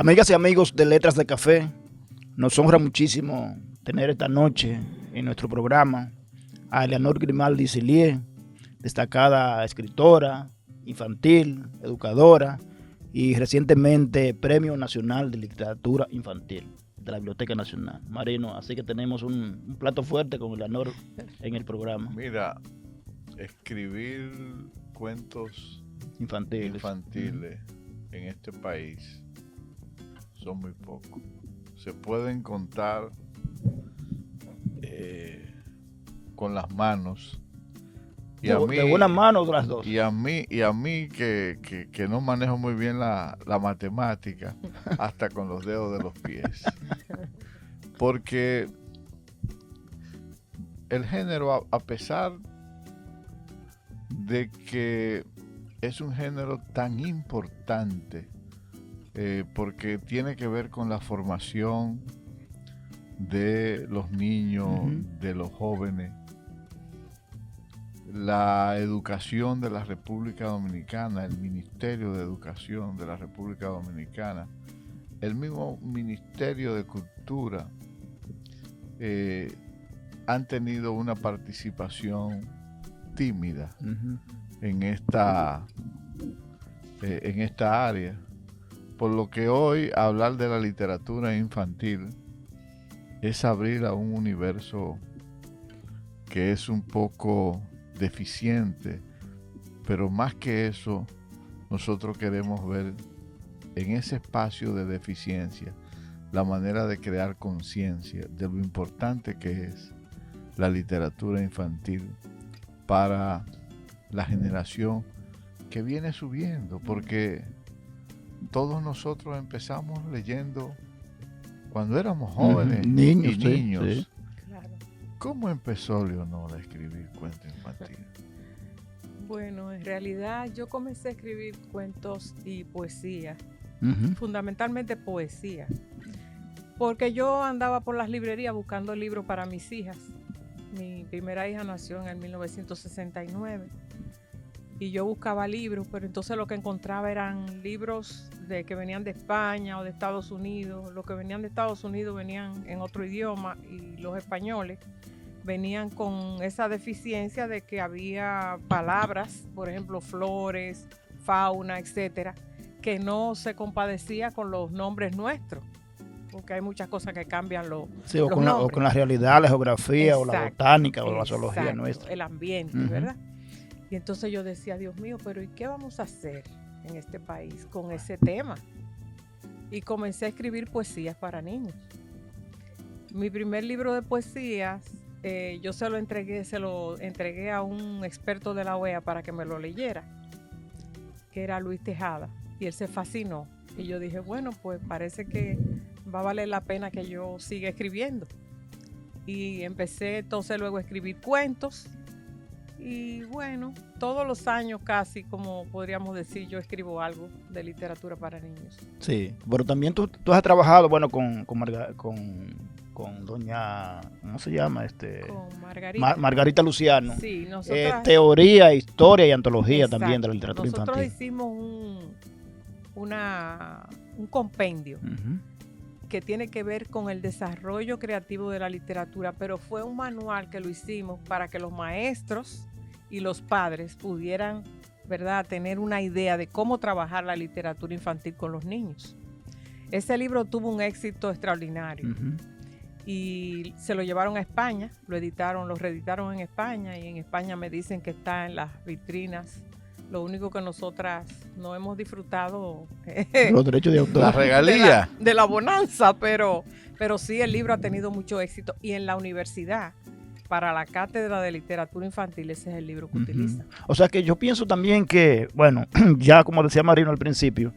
Amigas y amigos de Letras de Café, nos honra muchísimo tener esta noche en nuestro programa a Eleanor Grimaldi Cillier, destacada escritora infantil, educadora y recientemente Premio Nacional de Literatura Infantil de la Biblioteca Nacional. Marino, así que tenemos un plato fuerte con Eleanor en el programa. Mira, escribir cuentos Infantiles en este país son muy pocos. Se pueden contar con las manos. Y de buena mano las dos. Y a mí que no manejo muy bien la matemática, hasta con los dedos de los pies. Porque el género, a pesar de que es un género tan importante, porque tiene que ver con la formación de los niños, de los jóvenes, la educación de la República Dominicana, el Ministerio de Educación de la República Dominicana, el mismo Ministerio de Cultura, han tenido una participación tímida en esta área, por lo que hoy hablar de la literatura infantil es abrir a un universo que es un poco deficiente, pero más que eso, nosotros queremos ver en ese espacio de deficiencia la manera de crear conciencia de lo importante que es la literatura infantil para la generación que viene subiendo, porque todos nosotros empezamos leyendo cuando éramos jóvenes, niños. Sí. Claro. ¿Cómo empezó Leonor a escribir cuentos infantiles? Bueno, en realidad yo comencé a escribir cuentos y poesía, fundamentalmente poesía, porque yo andaba por las librerías buscando libros para mis hijas. Mi primera hija nació en el 1969 y yo buscaba libros, pero entonces lo que encontraba eran libros que venían de España o de Estados Unidos. Los que venían de Estados Unidos venían en otro idioma y los españoles venían con esa deficiencia de que había palabras, por ejemplo, flores, fauna, etcétera, que no se compadecía con los nombres nuestros, porque hay muchas cosas que cambian los nombres. O con la realidad, la geografía, o la botánica, o la zoología nuestra. El ambiente, ¿verdad? Y entonces yo decía, Dios mío, pero ¿y qué vamos a hacer en este país con ese tema? Y comencé a escribir poesías para niños. Mi primer libro de poesías, yo se lo entregué a un experto de la OEA para que me lo leyera, que era Luis Tejada, y él se fascinó. Y yo dije, bueno, pues parece que va a valer la pena que yo siga escribiendo. Y empecé entonces luego a escribir cuentos. Y bueno, todos los años casi, como podríamos decir, yo escribo algo de literatura para niños. Sí, pero también tú has trabajado, bueno, con doña, ¿cómo se llama? Con Margarita. Margarita Luciano. Sí, nosotros. Teoría, historia y antología. Exacto. También de la literatura nosotros infantil. Nosotros hicimos un compendio que tiene que ver con el desarrollo creativo de la literatura, pero fue un manual que lo hicimos para que los maestros y los padres pudieran, ¿verdad?, tener una idea de cómo trabajar la literatura infantil con los niños. Ese libro tuvo un éxito extraordinario y se lo llevaron a España, lo reeditaron en España, y en España me dicen que está en las vitrinas. Lo único que nosotras no hemos disfrutado los derechos de autor, la regalía de la bonanza, pero sí el libro ha tenido mucho éxito, y en la universidad, para la cátedra de literatura infantil, ese es el libro que utilizan. O sea que yo pienso también que, bueno, ya como decía Marino al principio,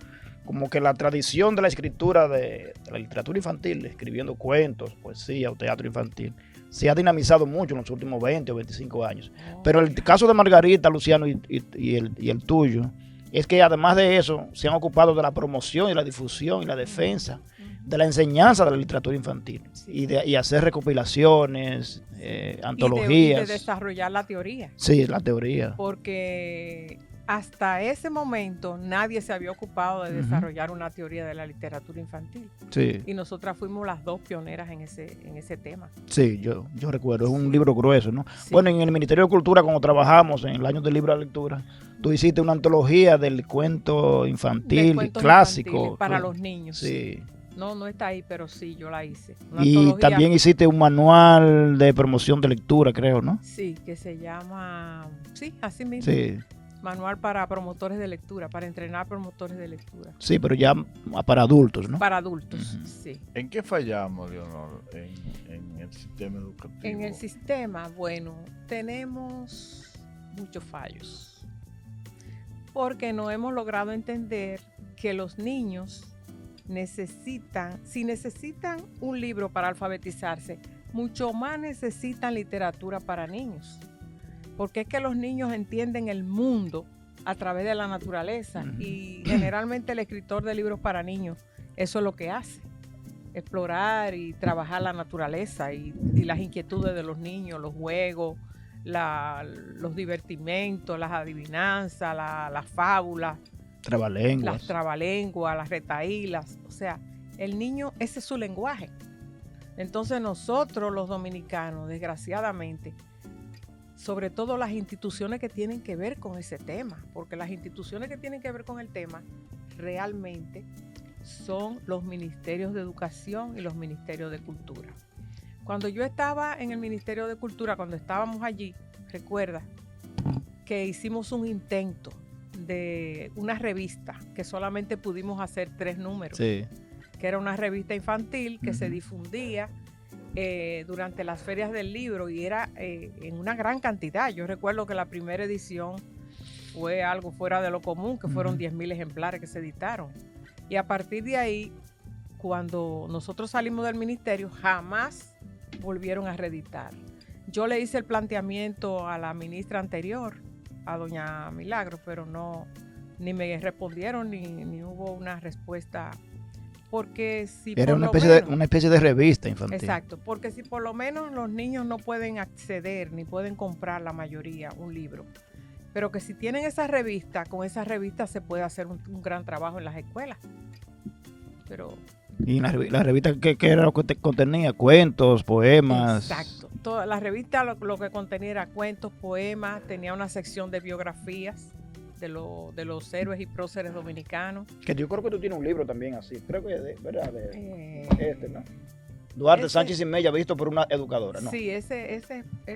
como que la tradición de la escritura de la literatura infantil, escribiendo cuentos, poesía o teatro infantil, se ha dinamizado mucho en los últimos 20 o 25 años. Pero el caso de Margarita, Luciano y el tuyo, es que además de eso, se han ocupado de la promoción y la difusión y la defensa de la enseñanza de la literatura infantil, y hacer recopilaciones, antologías. Y de desarrollar la teoría. Sí, la teoría. Porque hasta ese momento nadie se había ocupado de desarrollar una teoría de la literatura infantil. Sí. Y nosotras fuimos las dos pioneras en ese tema. Sí, yo recuerdo, es un libro grueso, ¿no? Sí. Bueno, en el Ministerio de Cultura, cuando trabajamos en el año del libro de la lectura, tú hiciste una antología del cuento infantil, De cuentos clásico. infantiles para los niños. Sí. No está ahí, pero sí, yo la hice. Una Y antología, también hiciste un manual de promoción de lectura, creo, ¿no? sí, que se llama, sí, así mismo. Sí. Manual para promotores de lectura, para entrenar promotores de lectura. Sí, pero ya para adultos, ¿no? Para adultos, sí. ¿En qué fallamos, Leonor, en el sistema educativo? En el sistema, bueno, tenemos muchos fallos. Porque no hemos logrado entender que los niños si necesitan un libro para alfabetizarse, mucho más necesitan literatura para niños. Porque es que los niños entienden el mundo a través de la naturaleza y generalmente el escritor de libros para niños, eso es lo que hace, explorar y trabajar la naturaleza y las inquietudes de los niños, los juegos, los divertimentos, las adivinanzas, las fábulas, Trabalenguas. las trabalenguas, las retahílas. O sea, el niño, ese es su lenguaje. Entonces nosotros los dominicanos, desgraciadamente, sobre todo las instituciones que tienen que ver con ese tema, porque las instituciones que tienen que ver con el tema realmente son los ministerios de educación y los ministerios de cultura. Cuando yo estaba en el Ministerio de Cultura, cuando estábamos allí, recuerda que hicimos un intento de una revista que solamente pudimos hacer 3 números, Sí. que era una revista infantil que se difundía durante las ferias del libro y era en una gran cantidad. Yo recuerdo que la primera edición fue algo fuera de lo común, que fueron 10,000 ejemplares que se editaron. Y a partir de ahí, cuando nosotros salimos del ministerio, jamás volvieron a reeditar. Yo le hice el planteamiento a la ministra anterior, a doña Milagros, pero no, ni me respondieron ni hubo una respuesta. Porque si Era por una especie de revista infantil. Exacto, porque si por lo menos los niños no pueden acceder ni pueden comprar la mayoría un libro, pero que si tienen esa revista, con esa revista se puede hacer un gran trabajo en las escuelas. Pero Y la revista, ¿qué era lo que contenía? Cuentos, poemas. exacto, toda la revista lo que contenía era cuentos, poemas, tenía una sección de biografías de los héroes y próceres dominicanos. Que yo creo que tú tienes un libro también así, creo que ¿verdad? ¿No? Duarte Sánchez y Mella, visto por una educadora, ¿no? Sí, ese es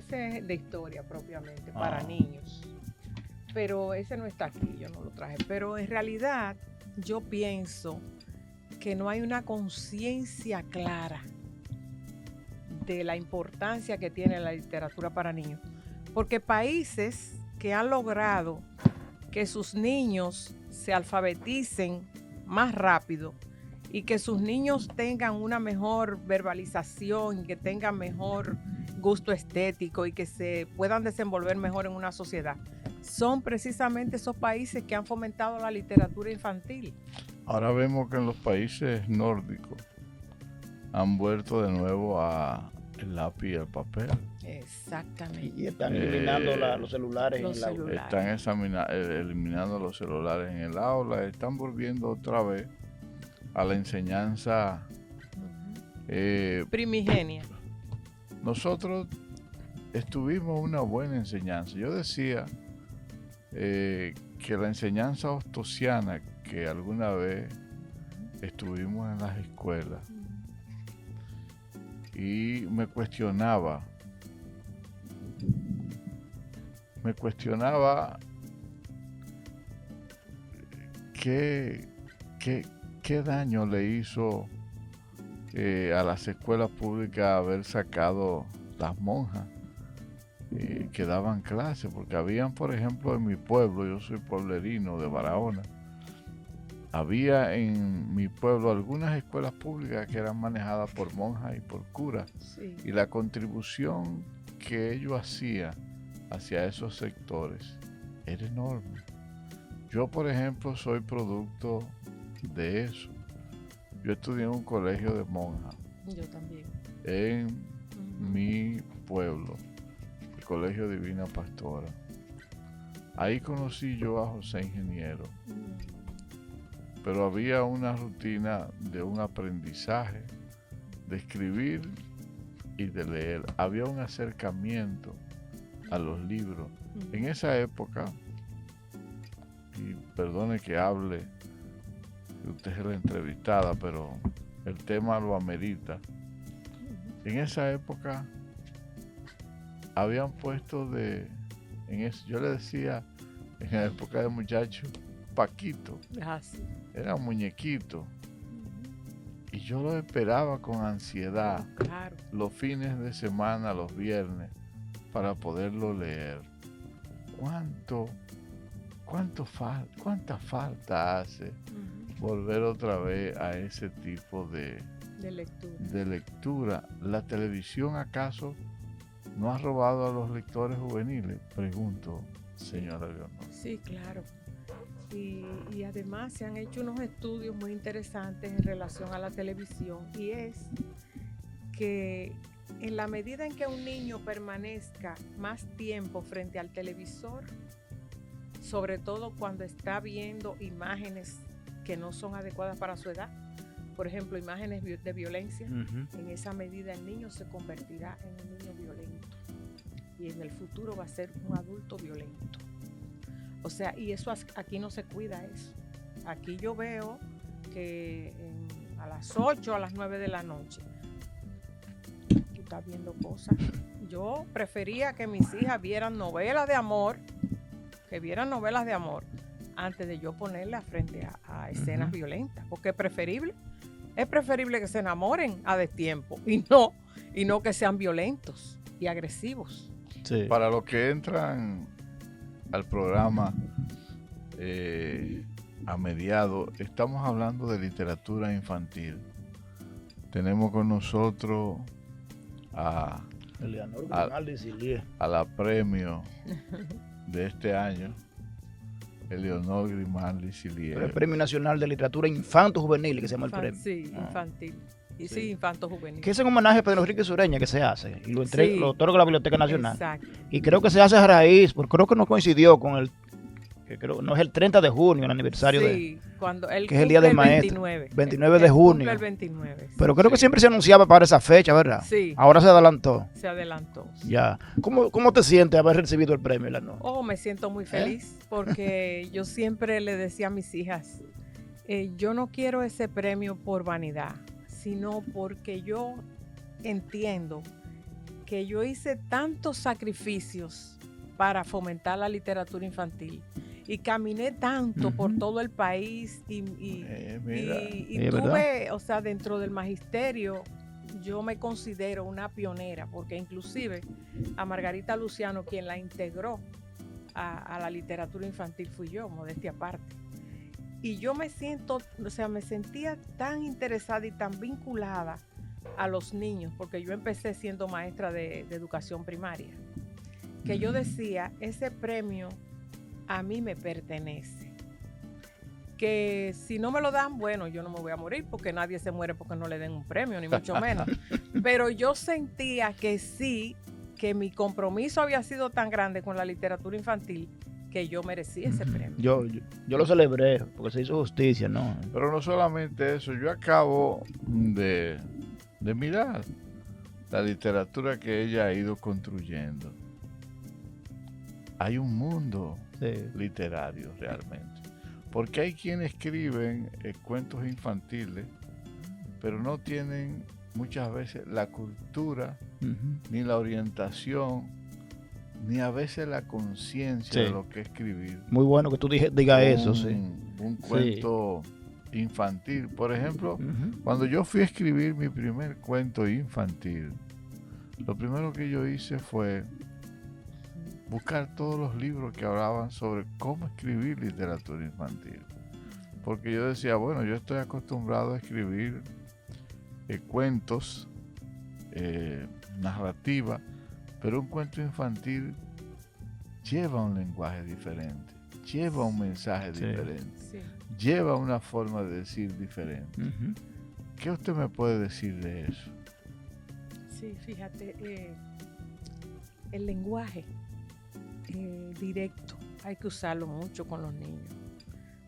de historia propiamente, para niños. Pero ese no está aquí, yo no lo traje. Pero en realidad yo pienso que no hay una conciencia clara de la importancia que tiene la literatura para niños. Porque países que han logrado que sus niños se alfabeticen más rápido y que sus niños tengan una mejor verbalización, que tengan mejor gusto estético y que se puedan desenvolver mejor en una sociedad, son precisamente esos países que han fomentado la literatura infantil. Ahora vemos que en los países nórdicos han vuelto de nuevo a el lápiz y el papel. Exactamente. Y están eliminando los celulares en el aula. Están eliminando los celulares en el aula, están volviendo otra vez a la enseñanza primigenia. Nosotros estuvimos una buena enseñanza. Yo decía que la enseñanza ostosiana que alguna vez estuvimos en las escuelas y me cuestionaba qué daño le hizo a las escuelas públicas haber sacado las monjas que daban clases, porque habían, por ejemplo, en mi pueblo, yo soy pueblerino de Barahona, había en mi pueblo algunas escuelas públicas que eran manejadas por monjas y por curas, Sí. y la contribución que ellos hacían hacia esos sectores era enorme. Yo, por ejemplo, soy producto de eso. Yo estudié en un colegio de monjas Yo también. en mi pueblo, el Colegio Divina Pastora. Ahí conocí yo a José Ingeniero, pero había una rutina de un aprendizaje, de escribir y de leer. Había un acercamiento a los libros. En esa época, y perdone que hable, que usted es la entrevistada, pero el tema lo amerita. En esa época habían puesto yo le decía en la época de muchacho, Paquito. Sí. Era un muñequito. Y yo lo esperaba con ansiedad, Claro. los fines de semana, los viernes, para poderlo leer. ¿Cuánta falta hace volver otra vez a ese tipo de lectura? ¿La televisión acaso no ha robado a los lectores juveniles? Pregunto, señora Leonor. Sí, claro. Y además se han hecho unos estudios muy interesantes en relación a la televisión, y es que en la medida en que un niño permanezca más tiempo frente al televisor, sobre todo cuando está viendo imágenes que no son adecuadas para su edad, por ejemplo, imágenes de violencia, en esa medida el niño se convertirá en un niño violento y en el futuro va a ser un adulto violento. O sea, y eso aquí no se cuida eso. Aquí yo veo que a las 8, a las 9 de la noche, tú estás viendo cosas. Yo prefería que mis hijas vieran novelas de amor, antes de yo ponerlas frente a escenas violentas, porque es preferible que se enamoren a destiempo y no que sean violentos y agresivos. Sí. Para los que entran al programa a mediados, estamos hablando de literatura infantil. Tenemos con nosotros a la premio de este año, Eleonor Grimaldi Silier. El Premio Nacional de Literatura Infanto-Juvenil, que se llama el premio. Sí, infantil. Y sí, infanto-juvenil. Que es un homenaje a Pedro Enrique Sureña que se hace y lo otorga la Biblioteca Nacional. Exacto. Y creo que se hace a raíz, porque creo que no coincidió con no es el 30 de junio, el aniversario cuando él que es el Día del Maestro. 29 de junio. El 29. Pero creo que siempre se anunciaba para esa fecha, ¿verdad? Sí. Ahora se adelantó. Sí. Ya. ¿Cómo te sientes haber recibido el premio, Eleonor? Me siento muy feliz porque yo siempre le decía a mis hijas, yo no quiero ese premio por vanidad, sino porque yo entiendo que yo hice tantos sacrificios para fomentar la literatura infantil y caminé tanto por todo el país y tuve, o sea, dentro del magisterio, yo me considero una pionera, porque inclusive a Margarita Luciano, quien la integró a la literatura infantil, fui yo, modestia aparte. Y yo me sentía tan interesada y tan vinculada a los niños, porque yo empecé siendo maestra de educación primaria, que yo decía, ese premio a mí me pertenece. Que si no me lo dan, bueno, yo no me voy a morir, porque nadie se muere porque no le den un premio, ni mucho menos. Pero yo sentía que sí, que mi compromiso había sido tan grande con la literatura infantil, que yo merecía ese premio. Yo lo celebré, porque se hizo justicia, ¿no? Pero no solamente eso, yo acabo de mirar la literatura que ella ha ido construyendo. Hay un mundo literario realmente, porque hay quienes escriben cuentos infantiles, pero no tienen muchas veces la cultura, ni la orientación, ni a veces la conciencia de lo que es escribir. Muy bueno que tú digas eso, sí. Un cuento infantil. Por ejemplo, cuando yo fui a escribir mi primer cuento infantil, lo primero que yo hice fue buscar todos los libros que hablaban sobre cómo escribir literatura infantil. Porque yo decía, bueno, yo estoy acostumbrado a escribir cuentos, narrativa, pero un cuento infantil lleva un lenguaje diferente, lleva un mensaje diferente, lleva una forma de decir diferente. ¿Qué usted me puede decir de eso? Sí, fíjate, el lenguaje directo, hay que usarlo mucho con los niños.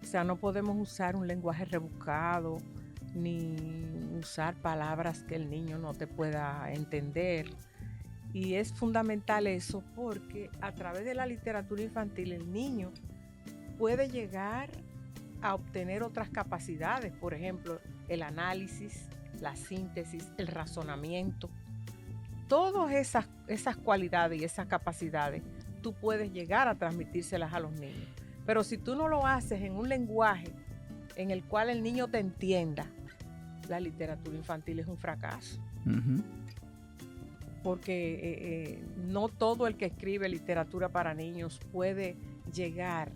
O sea, no podemos usar un lenguaje rebuscado, ni usar palabras que el niño no te pueda entender. Y es fundamental eso porque a través de la literatura infantil el niño puede llegar a obtener otras capacidades, por ejemplo, el análisis, la síntesis, el razonamiento. Todas esas cualidades y esas capacidades tú puedes llegar a transmitírselas a los niños. Pero si tú no lo haces en un lenguaje en el cual el niño te entienda, la literatura infantil es un fracaso. Uh-huh. Porque no todo el que escribe literatura para niños puede llegar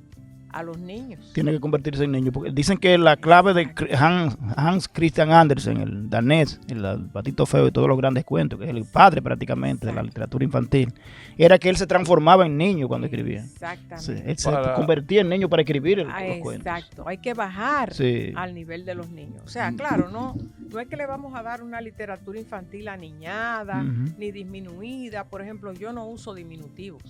a los niños. Tiene que convertirse en niño. Porque dicen que la clave de Hans Christian Andersen, el danés, el Patito Feo y todos los grandes cuentos, que es el padre prácticamente de la literatura infantil, era que él se transformaba en niño cuando escribía. Exactamente. Sí, él se convertía en niño para escribir los cuentos. Exacto. Hay que bajar al nivel de los niños. O sea, claro, no es que le vamos a dar una literatura infantil aniñada, ni disminuida. Por ejemplo, yo no uso diminutivos.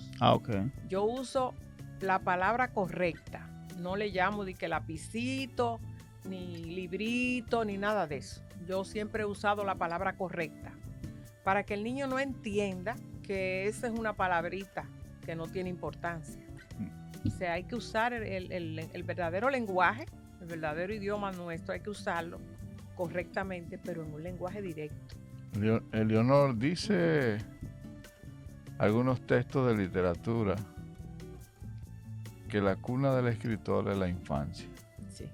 Yo uso la palabra correcta. No le llamo de que lapicito, ni librito, ni nada de eso. Yo siempre he usado la palabra correcta para que el niño no entienda que esa es una palabrita que no tiene importancia. O sea, hay que usar el verdadero lenguaje, el verdadero idioma nuestro, hay que usarlo correctamente, pero en un lenguaje directo. Eleonor dice algunos textos de literatura que la cuna del escritor es la infancia. Sí,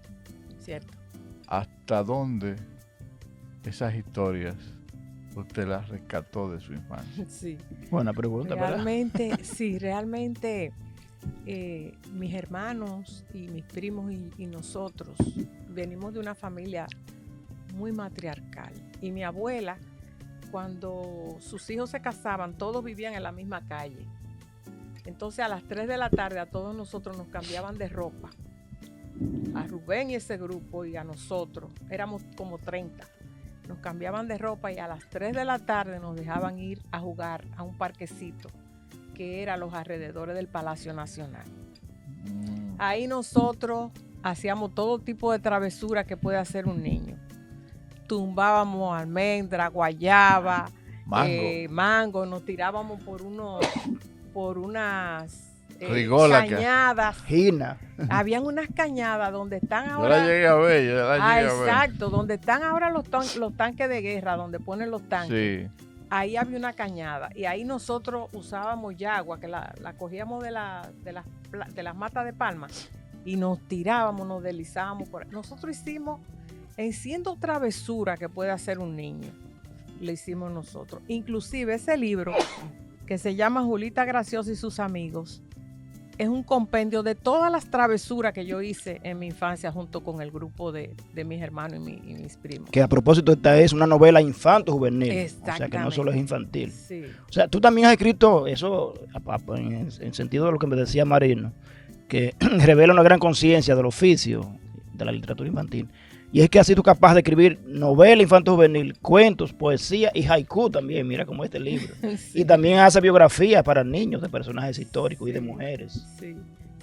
cierto. ¿Hasta dónde esas historias usted las rescató de su infancia? Sí. Buena pregunta, realmente, ¿verdad? Sí, realmente mis hermanos y mis primos y nosotros venimos de una familia muy matriarcal. Y mi abuela, cuando sus hijos se casaban, todos vivían en la misma calle. Entonces a las 3 de la tarde a todos nosotros nos cambiaban de ropa. A Rubén y ese grupo y a nosotros, éramos como 30. Nos cambiaban de ropa y a las 3 de la tarde nos dejaban ir a jugar a un parquecito que era a los alrededores del Palacio Nacional. Ahí nosotros hacíamos todo tipo de travesura que puede hacer un niño. Tumbábamos almendra, guayaba, mango, nos tirábamos por unas cañadas. Gina. Habían unas cañadas donde están ahora. Yo la llegué a ver. Exacto, donde están ahora los tanques de guerra, donde ponen los tanques. Sí. Ahí había una cañada y ahí nosotros usábamos yagua, que la cogíamos de las matas de palma y nos tirábamos, nos deslizábamos por ahí. Nosotros hicimos, siendo travesura que puede hacer un niño, lo hicimos nosotros. Inclusive ese libro que se llama Julita Graciosa y sus amigos, es un compendio de todas las travesuras que yo hice en mi infancia junto con el grupo de mis hermanos y mis primos. Que a propósito esta es una novela infanto-juvenil, o sea que no solo es infantil. Sí. O sea, tú también has escrito eso en sentido de lo que me decía Marino, que revela una gran conciencia del oficio de la literatura infantil. Y es que has sido capaz de escribir novela infanto-juvenil, cuentos, poesía y haiku también, mira como este libro. Sí. Y también hace biografías para niños de personajes históricos y de mujeres.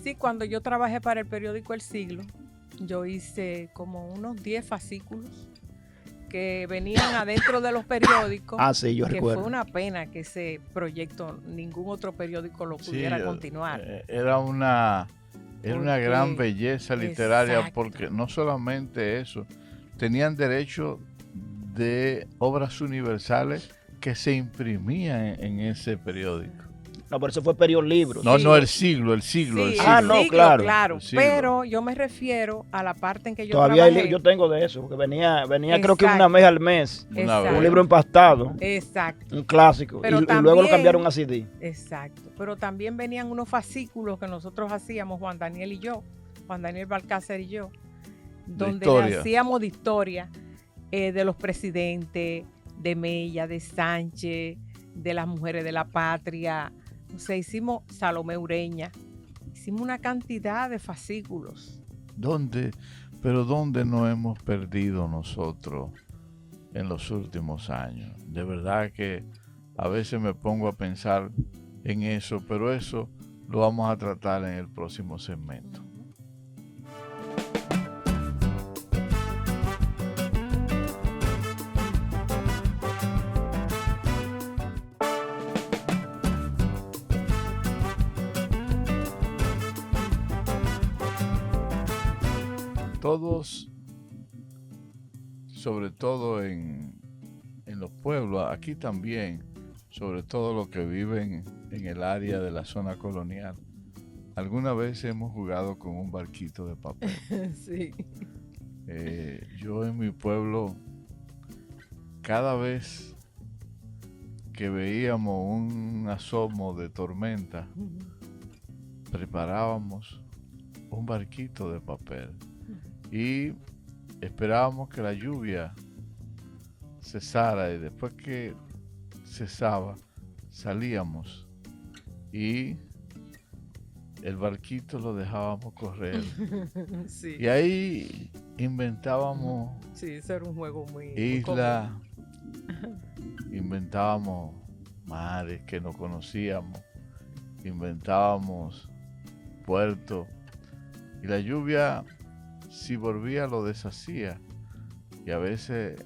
Sí, cuando yo trabajé para el periódico El Siglo, yo hice como unos 10 fascículos que venían adentro de los periódicos. Sí, yo recuerdo. Fue una pena que ese proyecto, ningún otro periódico lo pudiera continuar. Era una gran belleza literaria. Exacto. Porque no solamente eso, tenían derecho de obras universales que se imprimían en ese periódico. No, pero eso fue Periodlibros. No, el siglo. Sí, el siglo. Claro. Pero yo me refiero a la parte en que yo trabajé. Yo tengo de eso, porque venía creo que una vez al mes. Un libro empastado. Exacto. Un clásico. Y luego lo cambiaron a CD. Exacto. Pero también venían unos fascículos que nosotros hacíamos, Juan Daniel Balcácer y yo, donde hacíamos de historia de los presidentes, de Mella, de Sánchez, de las mujeres de la patria. O sea, hicimos Salomé Ureña, hicimos una cantidad de fascículos. ¿Dónde nos hemos perdido nosotros en los últimos años? De verdad que a veces me pongo a pensar en eso, pero eso lo vamos a tratar en el próximo segmento. Todos, sobre todo en los pueblos, aquí también, sobre todo los que viven en el área de la zona colonial, alguna vez hemos jugado con un barquito de papel. Sí. Yo en mi pueblo, cada vez que veíamos un asomo de tormenta, preparábamos un barquito de papel y esperábamos que la lluvia cesara, y después que cesaba salíamos y el barquito lo dejábamos correr. Sí. Y ahí inventábamos Sí, eso era un juego muy islas, inventábamos mares que no conocíamos, inventábamos puertos, y la lluvia, si volvía, lo deshacía, y a veces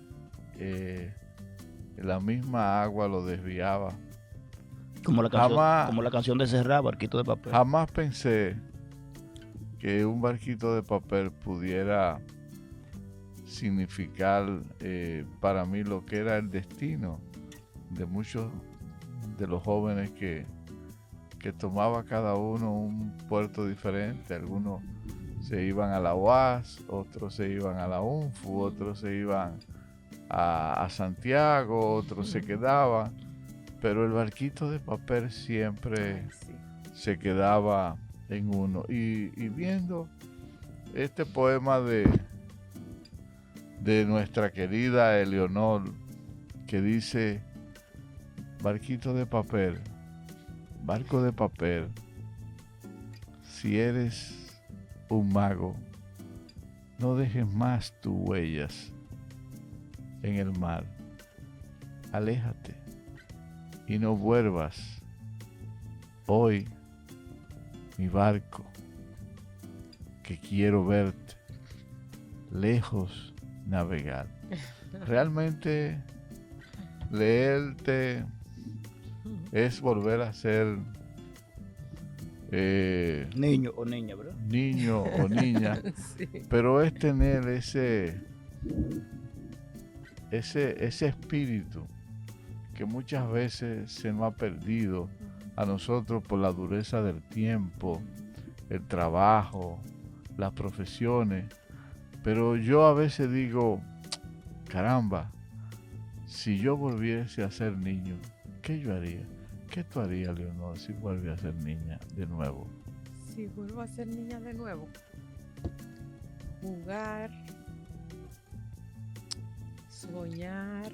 la misma agua lo desviaba. Como la canción de Serrat, Barquito de Papel. Jamás pensé que un barquito de papel pudiera significar para mí lo que era el destino de muchos de los jóvenes que tomaba cada uno un puerto diferente. Algunos se iban a la UAS, otros se iban a la UNFU, otros se iban a Santiago, otros se quedaban, pero el barquito de papel siempre se quedaba en uno. Y viendo este poema de nuestra querida Eleonor, que dice: barquito de papel, barco de papel, si eres un mago, no dejes más tus huellas en el mar. Aléjate y no vuelvas. Hoy, mi barco, que quiero verte lejos navegar. Realmente leerte es volver a ser niño o niña, ¿verdad? Niño o niña, sí. Pero es tener ese espíritu que muchas veces se nos ha perdido a nosotros por la dureza del tiempo, el trabajo, las profesiones. Pero yo a veces digo, caramba, si yo volviese a ser niño, ¿qué yo haría? ¿Qué tú harías, Leonor, si vuelves a ser niña de nuevo? Si vuelvo a ser niña de nuevo, jugar, soñar,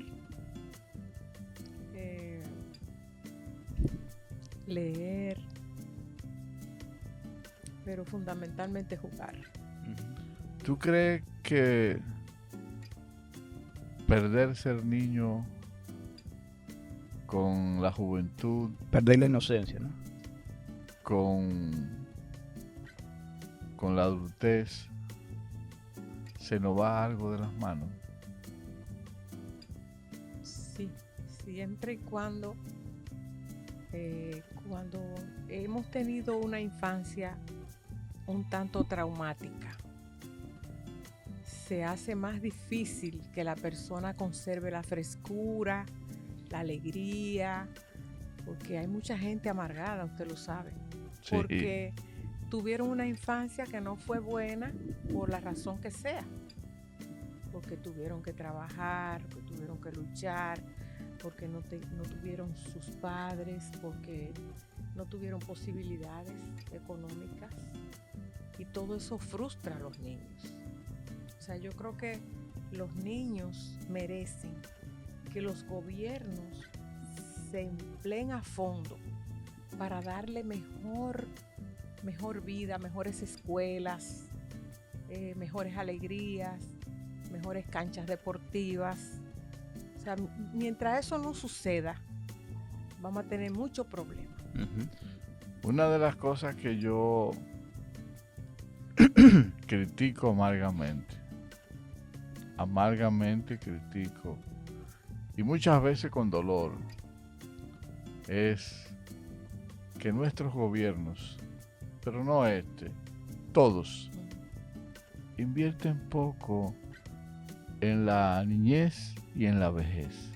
leer, pero fundamentalmente jugar. ¿Tú crees que perder ser niño con la juventud, perder la inocencia, ¿no? Con la adultez, se nos va algo de las manos? Sí, siempre y cuando hemos tenido una infancia un tanto traumática, se hace más difícil que la persona conserve la frescura, la alegría, porque hay mucha gente amargada, usted lo sabe, sí. Porque tuvieron una infancia que no fue buena por la razón que sea, porque tuvieron que trabajar, porque tuvieron que luchar, porque no tuvieron sus padres, porque no tuvieron posibilidades económicas, y todo eso frustra a los niños. O sea, yo creo que los niños merecen que los gobiernos se empleen a fondo para darle mejor vida, mejores escuelas, mejores alegrías, mejores canchas deportivas. O sea, mientras eso no suceda, vamos a tener muchos problemas. Una de las cosas que yo critico amargamente critico, y muchas veces con dolor, es que nuestros gobiernos, pero no todos, invierten poco en la niñez y en la vejez.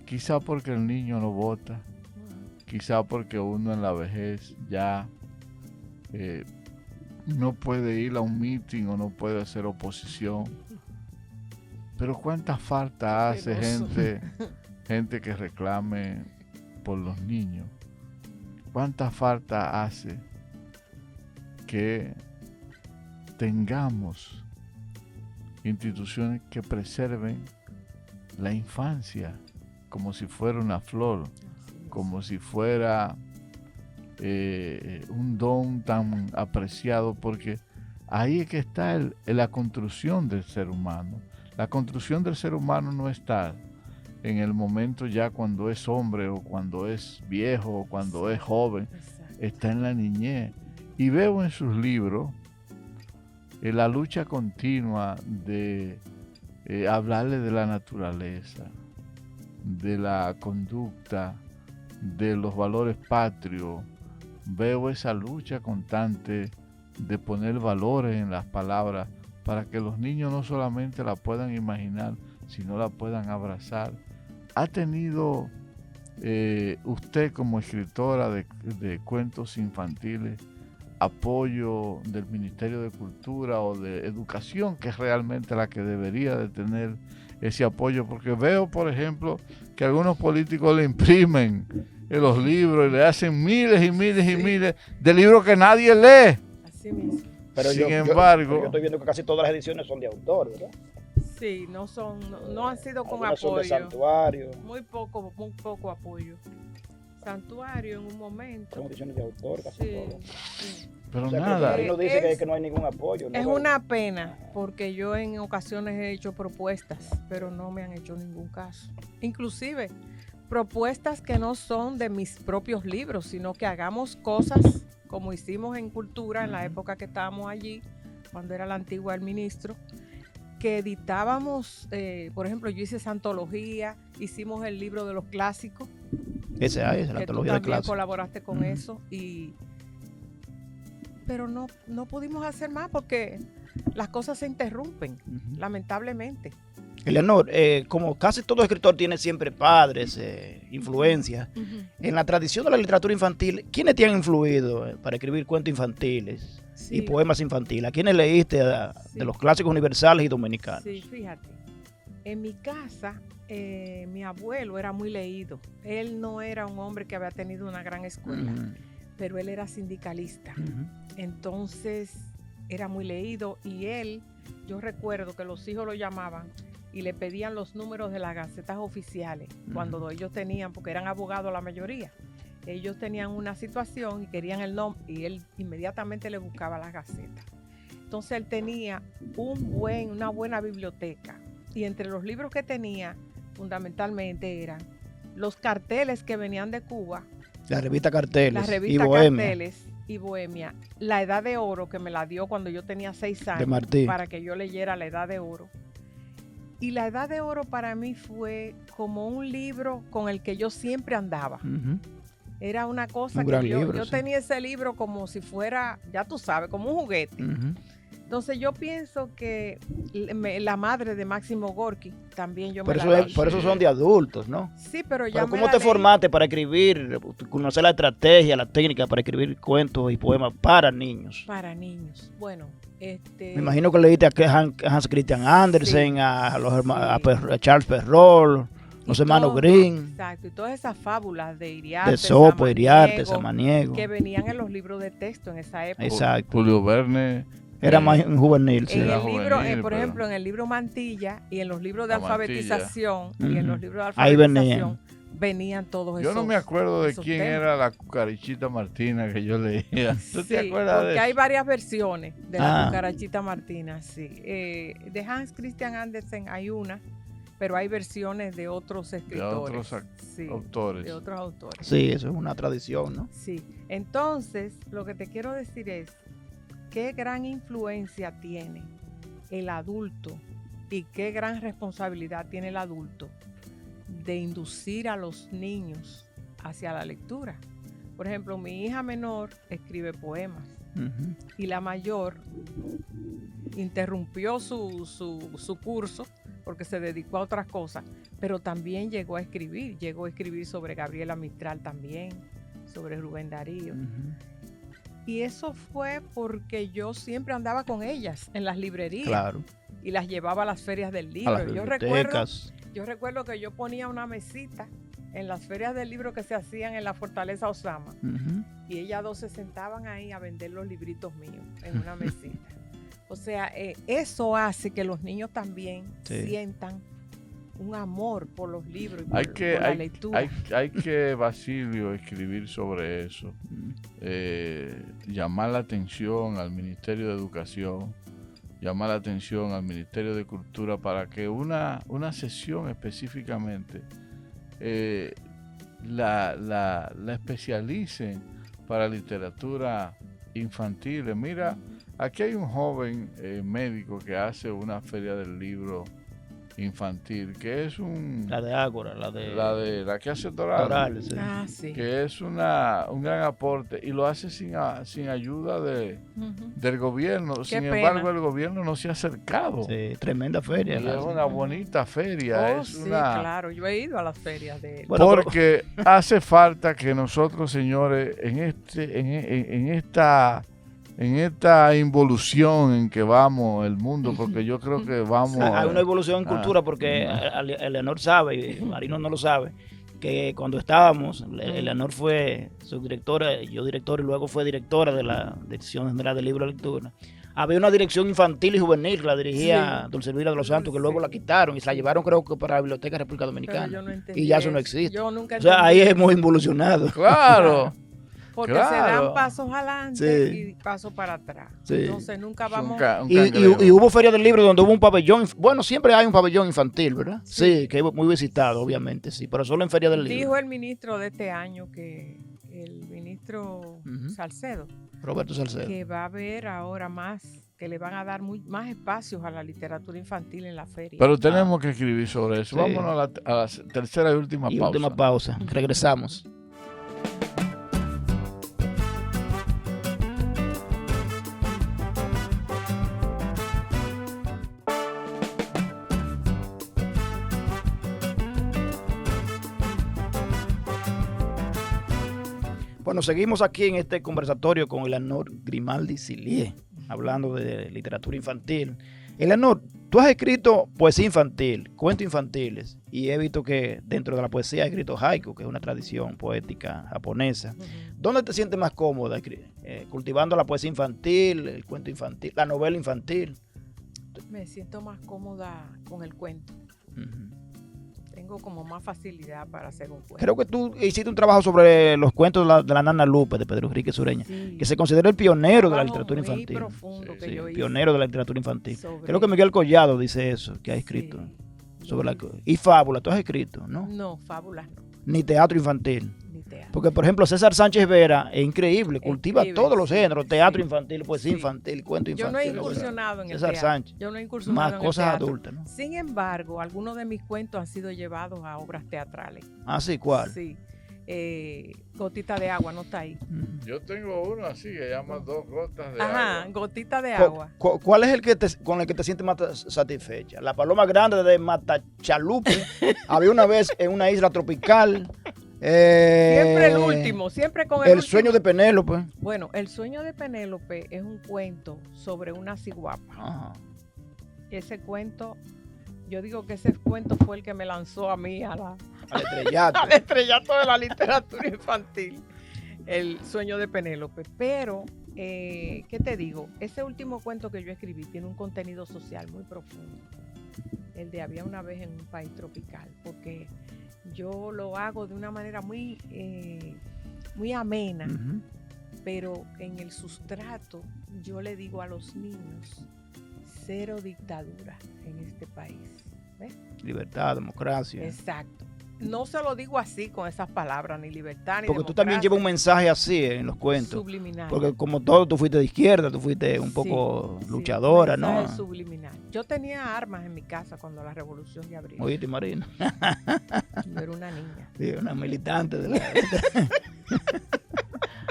Quizá porque el niño no vota, quizá porque uno en la vejez ya no puede ir a un meeting o no puede hacer oposición. Pero cuánta falta hace gente que reclame por los niños. Cuánta falta hace que tengamos instituciones que preserven la infancia como si fuera una flor, como si fuera un don tan apreciado, porque ahí es que está la construcción del ser humano. La construcción del ser humano no está en el momento ya cuando es hombre o cuando es viejo o cuando es joven, está en la niñez. Y veo en sus libros la lucha continua de hablarle de la naturaleza, de la conducta, de los valores patrios. Veo esa lucha constante de poner valores en las palabras para que los niños no solamente la puedan imaginar, sino la puedan abrazar. ¿Ha tenido usted como escritora de cuentos infantiles apoyo del Ministerio de Cultura o de Educación, que es realmente la que debería de tener ese apoyo? Porque veo, por ejemplo, que algunos políticos le imprimen en los libros y le hacen miles y miles y miles de libros que nadie lee. Así mismo. Pero Sin embargo, yo estoy viendo que casi todas las ediciones son de autor, ¿verdad? Sí, no han sido con Algunas son apoyo. de Santuario. Muy poco apoyo. Santuario en un momento. Son ediciones de autor casi todas. Sí. pero O sea, nada. que no dice que no hay ningún apoyo. ¿no? Es una pena, porque yo en ocasiones he hecho propuestas, pero no me han hecho ningún caso. Inclusive, propuestas que no son de mis propios libros, sino que hagamos cosas como hicimos en Cultura en la época que estábamos allí, cuando era la antigua del ministro, que editábamos, por ejemplo, yo hice esa antología, hicimos el libro de los clásicos. Esa es la que antología tú de también clase. colaboraste con eso, pero no pudimos hacer más porque las cosas se interrumpen, lamentablemente. Eleanor, como casi todo escritor tiene siempre padres, influencias, en la tradición de la literatura infantil, ¿quiénes te han influido para escribir cuentos infantiles y poemas infantiles? ¿A quiénes leíste de los clásicos universales y dominicanos? Sí, fíjate. En mi casa, mi abuelo era muy leído. Él no era un hombre que había tenido una gran escuela, pero él era sindicalista. Entonces, era muy leído y yo recuerdo que los hijos lo llamaban y le pedían los números de las gacetas oficiales cuando ellos tenían, porque eran abogados la mayoría. Ellos tenían una situación y querían el nombre y él inmediatamente le buscaba las gacetas. Entonces, él tenía una buena biblioteca. Y entre los libros que tenía, fundamentalmente eran los carteles que venían de Cuba. La revista Carteles. La revista Carteles y Bohemia. La Edad de Oro, que me la dio cuando yo tenía 6 años. De Martí. Para que yo leyera La Edad de Oro. Y La Edad de Oro para mí fue como un libro con el que yo siempre andaba. Era una cosa que yo tenía ese libro como si fuera, ya tú sabes, como un juguete. Entonces yo pienso que la madre de Máximo Gorki también yo me la leí. Por eso son de adultos, ¿no? Sí, pero ya pero ¿cómo te formaste para escribir, conocer la estrategia, la técnica para escribir cuentos y poemas para niños? Para niños. Bueno, me imagino que leíste a Hans Christian Andersen, a Charles Perrault, los hermanos Grimm. Exacto, y todas esas fábulas de Iriarte, de Sopo, Iriarte, Samaniego, que venían en los libros de texto en esa época. Exacto. Julio Verne. Era más juvenil, sí. En el libro, por ejemplo, en el libro Mantilla y en los libros de alfabetización, ahí venían todos esos. Yo no me acuerdo de quién era la Cucarachita Martina que yo leía. ¿Tú te acuerdas de eso? Porque hay varias versiones de la Cucarachita Martina, sí. De Hans Christian Andersen hay una pero hay versiones de otros escritores. De otros autores. De otros autores. Sí, eso es una tradición, ¿no? Sí. Entonces, lo que te quiero decir es qué gran influencia tiene el adulto y qué gran responsabilidad tiene el adulto de inducir a los niños hacia la lectura. Por ejemplo, mi hija menor escribe poemas y la mayor interrumpió su curso porque se dedicó a otras cosas, pero también llegó a escribir sobre Gabriela Mistral también, sobre Rubén Darío. Y eso fue porque yo siempre andaba con ellas en las librerías. Claro. Y las llevaba a las ferias del libro. A las bibliotecas. Yo recuerdo que yo ponía una mesita en las ferias del libro que se hacían en la Fortaleza Osama. Y ellas dos se sentaban ahí a vender los libritos míos en una mesita. O sea, eso hace que los niños también sientan un amor por los libros y por la lectura. Hay que, Basilio, escribir sobre eso. Llamar la atención al Ministerio de Educación, llamar la atención al Ministerio de Cultura para que una sesión específicamente la especialicen para literatura infantil. Mira, aquí hay un joven médico que hace una feria del libro infantil, que es la de Ágora, la que hace Doral, sí. que es un gran aporte y lo hace sin ayuda del gobierno. Sin embargo, el gobierno no se ha acercado. Sí, tremenda feria. Y es una bonita feria. Claro, yo he ido a las ferias de él. Bueno, porque hace falta que nosotros, señores, en esta involución en que vamos el mundo, porque yo creo que vamos... Hay una evolución en cultura, porque Eleanor sabe, y Marino no lo sabe, que cuando estábamos, Eleanor fue subdirectora, yo director, y luego fue directora de la Dirección General del Libro de Lectura. Había una dirección infantil y juvenil que la dirigía Dulce Elvira de los Santos, que luego la quitaron y se la llevaron, creo que para la Biblioteca de República Dominicana. Y ya eso no existe. Yo nunca o sea, ahí hemos involucionado. Claro. Porque se dan pasos adelante y pasos para atrás. Entonces nunca vamos... Y hubo feria del libro donde hubo un pabellón. Bueno, siempre hay un pabellón infantil, ¿verdad? Sí, que es muy visitado, obviamente, sí. Pero solo en feria del libro. Dijo el ministro de este año, que el ministro Salcedo, Roberto Salcedo, que va a haber ahora más, que le van a dar más espacios a la literatura infantil en la feria. Pero tenemos que escribir sobre eso. Vámonos a la tercera y última pausa. Regresamos. Bueno, seguimos aquí en este conversatorio con Eleanor Grimaldi Cillié, hablando de literatura infantil. Eleanor, tú has escrito poesía infantil, cuentos infantiles, y he visto que dentro de la poesía has escrito haiku, que es una tradición poética japonesa. ¿Dónde te sientes más cómoda cultivando la poesía infantil, el cuento infantil, la novela infantil? Me siento más cómoda con el cuento. Tengo como más facilidad para hacer un cuento. Creo que tú hiciste un trabajo sobre los cuentos de la Nana Lupe, de Pedro Enrique Sureña, que se considera el pionero de la literatura infantil. Muy profundo que yo hice. Pionero de la literatura infantil. Creo que Miguel Collado dice eso, que ha escrito. Y fábula, tú has escrito, ¿no? No, fábulas no. Ni teatro infantil. Ni teatro. Porque, por ejemplo, César Sánchez Vera es increíble, cultiva todos los géneros, teatro infantil, poesía infantil, cuento infantil. Yo no he incursionado en el César teatro. Sánchez. Yo no he incursionado en el teatro. Más cosas adultas, ¿no? Sin embargo, algunos de mis cuentos han sido llevados a obras teatrales. Ah, sí, ¿cuál? Sí. Gotita de agua, ¿no está ahí? Yo tengo uno así que se llama Dos gotas de agua. Ajá, Gotita de agua. ¿Cuál es con el que te sientes más satisfecha? La paloma grande de Matachalupe. Había una vez en una isla tropical. Siempre el último, siempre con el último. Sueño de Penélope. Bueno, El sueño de Penélope es un cuento sobre una ciguapa. Ajá. Ese cuento, yo digo que ese cuento fue el que me lanzó a mí al estrellato. Al estrellato de la literatura infantil. El sueño de Penélope. Pero, ¿qué te digo? Ese último cuento que yo escribí tiene un contenido social muy profundo. El de Había una vez en un país tropical. Porque yo lo hago de una manera muy amena, pero en el sustrato yo le digo a los niños: cero dictadura en este país. ¿Ves? Libertad, democracia. Exacto. No se lo digo así con esas palabras, ni libertad, ni Porque tú también democracia. llevas un mensaje así en los cuentos. Subliminal. Porque como todo, tú fuiste de izquierda, tú fuiste un poco luchadora, un ¿no? mensaje subliminal. Yo tenía armas en mi casa cuando la Revolución de Abril. Oíste, Marina. Yo era una niña. Sí, una militante de la...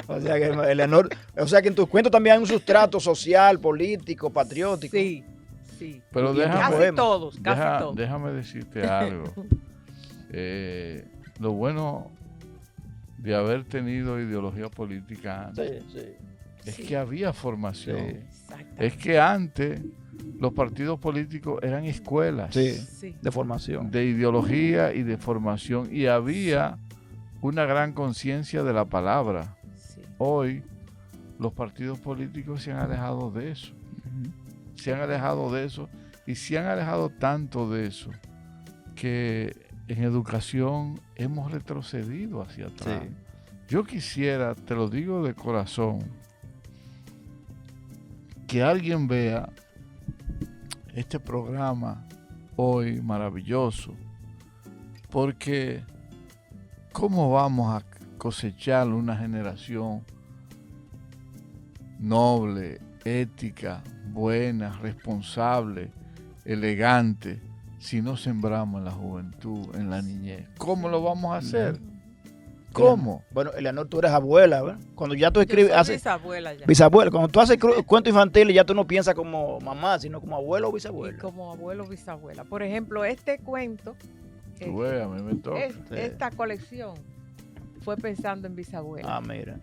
O sea, que Eleanor, o sea que en tus cuentos también hay un sustrato social, político, patriótico. Sí, sí. Pero Y déjame, Casi todos, casi todos. déjame decirte algo. Lo bueno de haber tenido ideología política antes es que había formación. Exactamente. Es que antes los partidos políticos eran escuelas De formación. de ideología y de formación, y había una gran conciencia de la palabra. Sí. Hoy los partidos políticos se han alejado de eso. Se han alejado de eso, y se han alejado tanto de eso que en educación hemos retrocedido hacia atrás. Sí. Yo quisiera, te lo digo de corazón, que alguien vea este programa hoy maravilloso, porque ¿cómo vamos a cosechar una generación noble, ética, buena, responsable, elegante, si no sembramos en la juventud, en la niñez? ¿Cómo lo vamos a hacer? ¿Cómo? Bueno, Eleanor, tú eres abuela, ¿verdad? Cuando ya tú escribes, Yo soy haces bisabuela ya. bisabuela, cuando tú haces cuentos infantiles ya tú no piensas como mamá, sino como abuelo o Y bisabuela. como abuelo bisabuela. Por ejemplo, este cuento, Tú ves, a mí me toca. esta colección fue pensando en bisabuela, Ah, mira.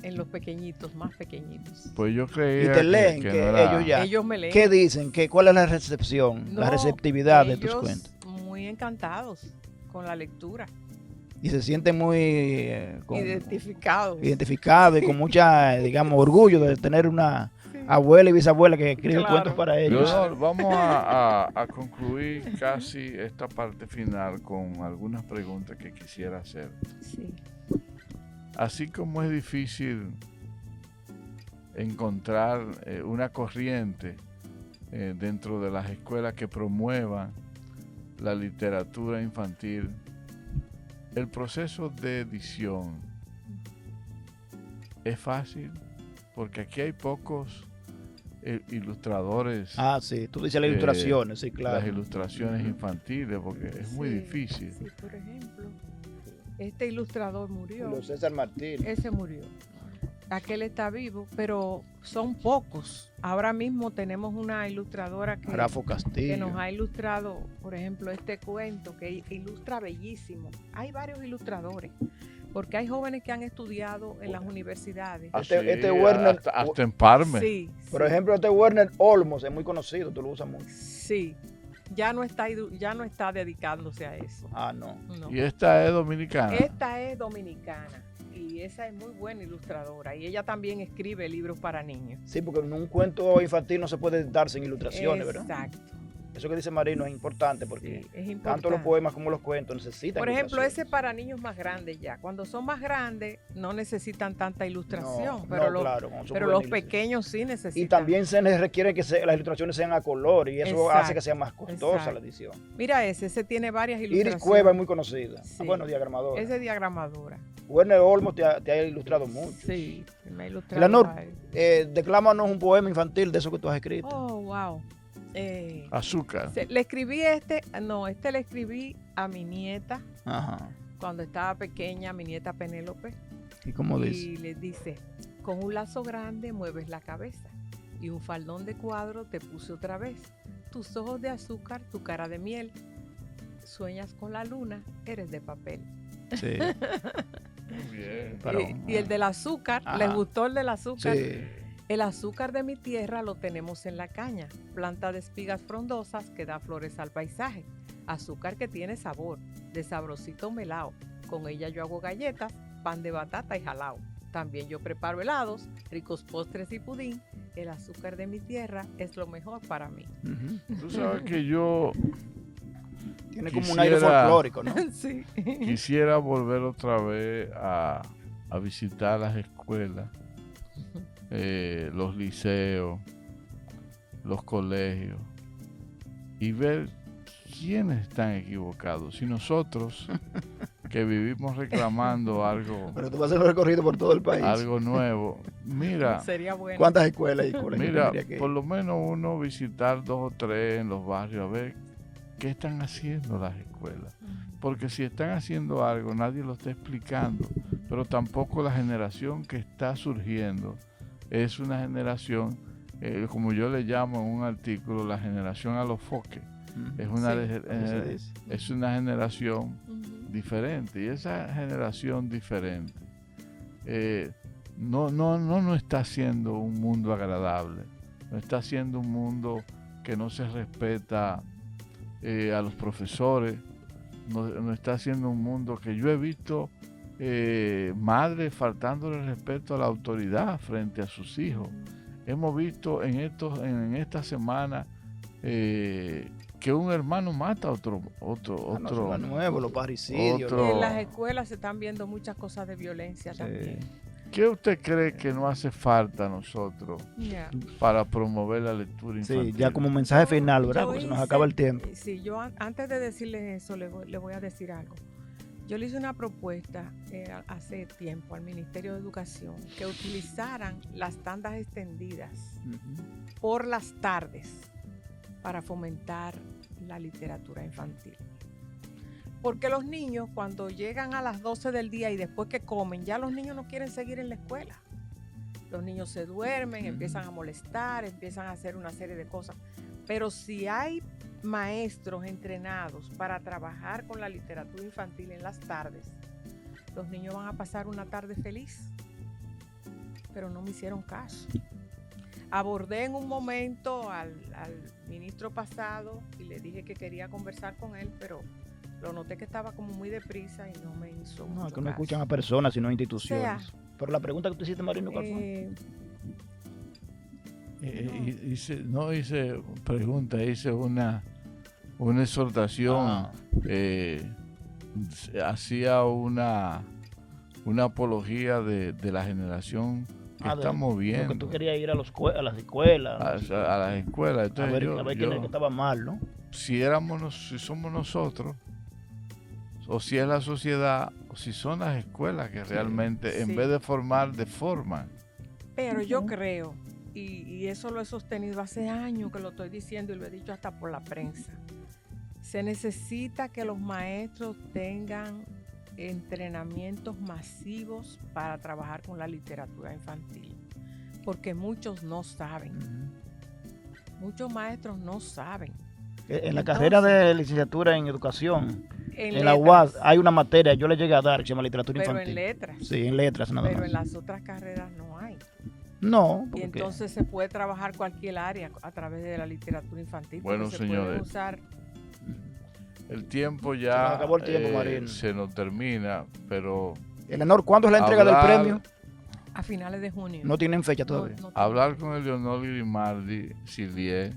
en los pequeñitos, más pequeñitos. Pues yo Y creía te leen que que no era- ellos ya. Ellos me leen. ¿Qué dicen? ¿Cuál es la recepción, la No, receptividad de tus ellos cuentos? muy encantados con la lectura, Y se sienten muy identificados. identificados y con mucha, digamos, orgullo de tener una abuela y bisabuela que escribe Claro. cuentos para ellos. Leonor, vamos a concluir casi esta parte final con algunas preguntas que quisiera hacer. Sí. Así como es difícil encontrar una corriente dentro de las escuelas que promuevan la literatura infantil, el proceso de edición es fácil, porque aquí hay pocos ilustradores. Ah, sí, tú dices las ilustraciones, sí, Las claro. ilustraciones infantiles, porque es muy Sí, difícil. Sí, por ejemplo, este ilustrador murió. Julio César Martín. Ese murió. Aquel está vivo, pero son pocos. Ahora mismo tenemos una ilustradora Grafo que Castillo. nos ha ilustrado, por ejemplo, este cuento que ilustra bellísimo. Hay varios ilustradores, porque hay jóvenes que han estudiado en las universidades. Este Werner- hasta en Parme. Sí, Por ejemplo, este Werner Olmos es muy conocido, tú lo usas mucho. sí. Ya no está dedicándose a eso. Ah, no. No. Y esta es dominicana. Esta es dominicana y esa es muy buena ilustradora y ella también escribe libros para niños. Sí, porque en un cuento infantil no se puede dar sin ilustraciones, ¿verdad? Exacto. Eso que dice Marino es importante porque Sí, es importante. tanto los poemas como los cuentos necesitan Por ejemplo, ilustraciones. ese para niños más grandes ya. Cuando son más grandes no necesitan tanta ilustración, No, pero, no, claro, cuando son pero los juveniles, sí. pequeños sí necesitan. Y también se les requiere que las ilustraciones sean a color y eso Exacto, hace que sea más costosa exacto. la edición. Mira ese tiene varias ilustraciones. Iris Cueva es muy conocida. Sí. Ah, bueno, diagramadora. Ese diagramadora. Werner Olmos te ha ilustrado mucho. Sí, me ha ilustrado. Leonor, varios. declámanos un poema infantil de eso que tú has escrito. Oh, wow. Azúcar. Le escribí este le escribí a mi nieta Ajá. cuando estaba pequeña, mi nieta Penélope. ¿Y cómo Y dice? le dice, con un lazo grande mueves la cabeza y un faldón de cuadro te puse otra vez. Tus ojos de azúcar, tu cara de miel. Sueñas con la luna, eres de papel. Sí. Muy bien. Pero, y el del azúcar, Ajá. ¿les gustó el del azúcar? Sí. El azúcar de mi tierra lo tenemos en la caña, planta de espigas frondosas que da flores al paisaje. Azúcar que tiene sabor, de sabrosito melao. Con ella yo hago galletas, pan de batata y jalao. También yo preparo helados, ricos postres y pudín. El azúcar de mi tierra es lo mejor para mí. Ujú. Tú sabes que yo Tiene como un aire Quisiera- folclórico, ¿no? Sí. quisiera volver otra vez a visitar las escuelas, los liceos, los colegios, y ver ¿quiénes están equivocados? Si nosotros, que vivimos reclamando algo... Pero tú vas a hacer un recorrido por todo el país. Algo nuevo. Mira, sería bueno. ¿Cuántas escuelas y colegios mira, tendría que ir? por lo menos uno visitar 2 o 3 en los barrios, a ver qué están haciendo las escuelas. Porque si están haciendo algo, nadie lo está explicando. Pero tampoco la generación que está surgiendo es una generación, como yo le llamo en un artículo, la generación a los foques. Es una, es una generación diferente, y esa generación diferente no está haciendo un mundo agradable, no está haciendo un mundo que no se respeta a los profesores, no está haciendo un mundo que yo he visto madres faltándole respeto a la autoridad frente a sus hijos. Hemos visto en esta semana que un hermano mata a otro nuevo, los parricidios. En las escuelas se están viendo muchas cosas de violencia también. ¿Qué usted cree que no hace falta a nosotros para promover la lectura infantil? Sí, ya como mensaje final, ¿verdad? Porque se nos acaba el tiempo. Sí, yo antes de decirle eso le voy a decir algo. Yo le hice una propuesta hace tiempo al Ministerio de Educación que utilizaran las tandas extendidas por las tardes para fomentar la literatura infantil. Porque los niños, cuando llegan a las 12 del día y después que comen, ya los niños no quieren seguir en la escuela. Los niños se duermen, empiezan a molestar, empiezan a hacer una serie de cosas. Pero si hay maestros entrenados para trabajar con la literatura infantil en las tardes, los niños van a pasar una tarde feliz. Pero no me hicieron caso. Abordé en un momento al ministro pasado y le dije que quería conversar con él, pero lo noté que estaba como muy deprisa y no me hizo mucho que no caso. escuchan a personas, sino a instituciones. Pero la pregunta que tú hiciste, Marino, ¿cuál fue? Hice una exhortación, hacía una apología de la generación que estamos viendo. Porque tú querías ir a las escuelas. A las escuelas. Entonces, a ver quién es que estaba mal, ¿no? Si somos nosotros, o si es la sociedad, o si son las escuelas que realmente, en vez de formar, deforman. Pero yo creo, y eso lo he sostenido hace años que lo estoy diciendo y lo he dicho hasta por la prensa, se necesita que los maestros tengan entrenamientos masivos para trabajar con la literatura infantil, porque muchos no saben. Muchos maestros no saben. En la carrera de licenciatura en educación, en la letras, UAS hay una materia, yo le llegué a dar, que se llama literatura infantil. Pero en letras. Sí, en letras nada más. Pero en las otras carreras no hay. No. Y entonces se puede trabajar cualquier área a través de la literatura infantil. Bueno, señores, el tiempo ya se nos acabó el tiempo, Marino. Se nos termina, pero... Eleanor, ¿cuándo es la entrega del premio? A finales de junio. No tienen fecha todavía. No hablar con Eleonor Grimaldi Silvier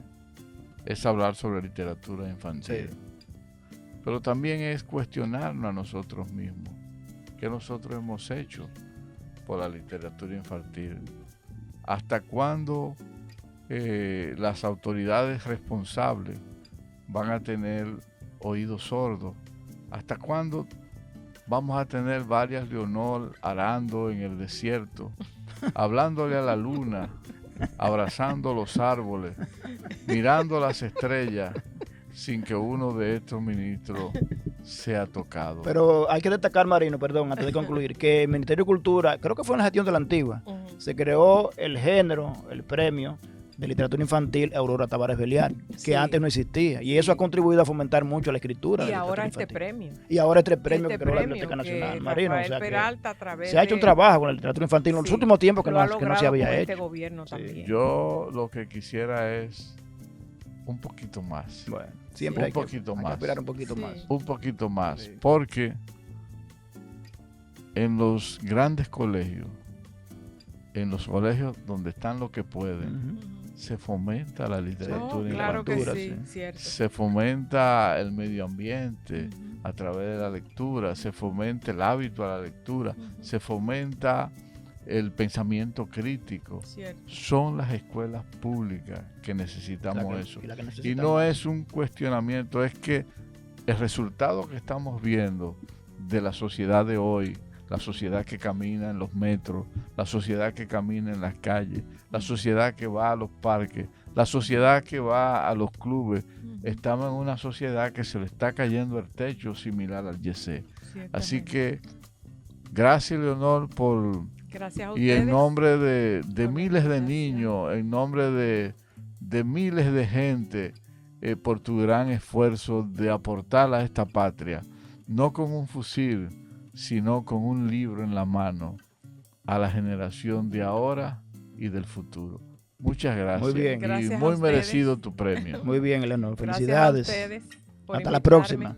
es hablar sobre literatura infantil. Sí. Pero también es cuestionarnos a nosotros mismos. ¿Qué nosotros hemos hecho por la literatura infantil? ¿Hasta cuándo las autoridades responsables van a tener oídos sordos? ¿Hasta cuándo vamos a tener varias Leonor arando en el desierto, hablándole a la luna, abrazando los árboles, mirando las estrellas, sin que uno de estos ministros sea tocado? Pero hay que destacar, Marino, perdón, antes de concluir, que el Ministerio de Cultura, creo que fue en la gestión de la antigua, se creó el género, el premio de literatura infantil Aurora Tavares Beliar, que antes no existía, y eso ha contribuido a fomentar mucho la escritura. Y ahora este premio. Y ahora este premio que creó la Biblioteca Nacional, Marino. O sea, Peralta, a través se ha hecho un trabajo con la literatura infantil en los últimos tiempos que no se había hecho. Este gobierno también. Yo lo que quisiera es un poquito más. Bueno, siempre hay que esperar un poquito más. Un poquito más, porque en los grandes colegios, en los colegios donde están los que pueden, se fomenta la literatura infantil. Se fomenta el medio ambiente a través de la lectura, se fomenta el hábito a la lectura, se fomenta el pensamiento crítico. Cierto. Son las escuelas públicas que necesitamos eso. Y necesitamos. no es un cuestionamiento, es que el resultado que estamos viendo de la sociedad de hoy, la sociedad que camina en los metros, la sociedad que camina en las calles, la sociedad que va a los parques, la sociedad que va a los clubes, estamos en una sociedad que se le está cayendo el techo similar al YC. Así que gracias, Leonor, por... Gracias a y ustedes. en nombre de por miles de la invitación. niños, en nombre de miles de gente, por tu gran esfuerzo de aportar a esta patria, no con un fusil, sino con un libro en la mano, a la generación de ahora y del futuro. Muchas gracias. Muy bien. Gracias y a muy ustedes. merecido tu premio. Muy bien, Eleanor. Gracias a Felicidades. ustedes por Hasta la invitarme. próxima.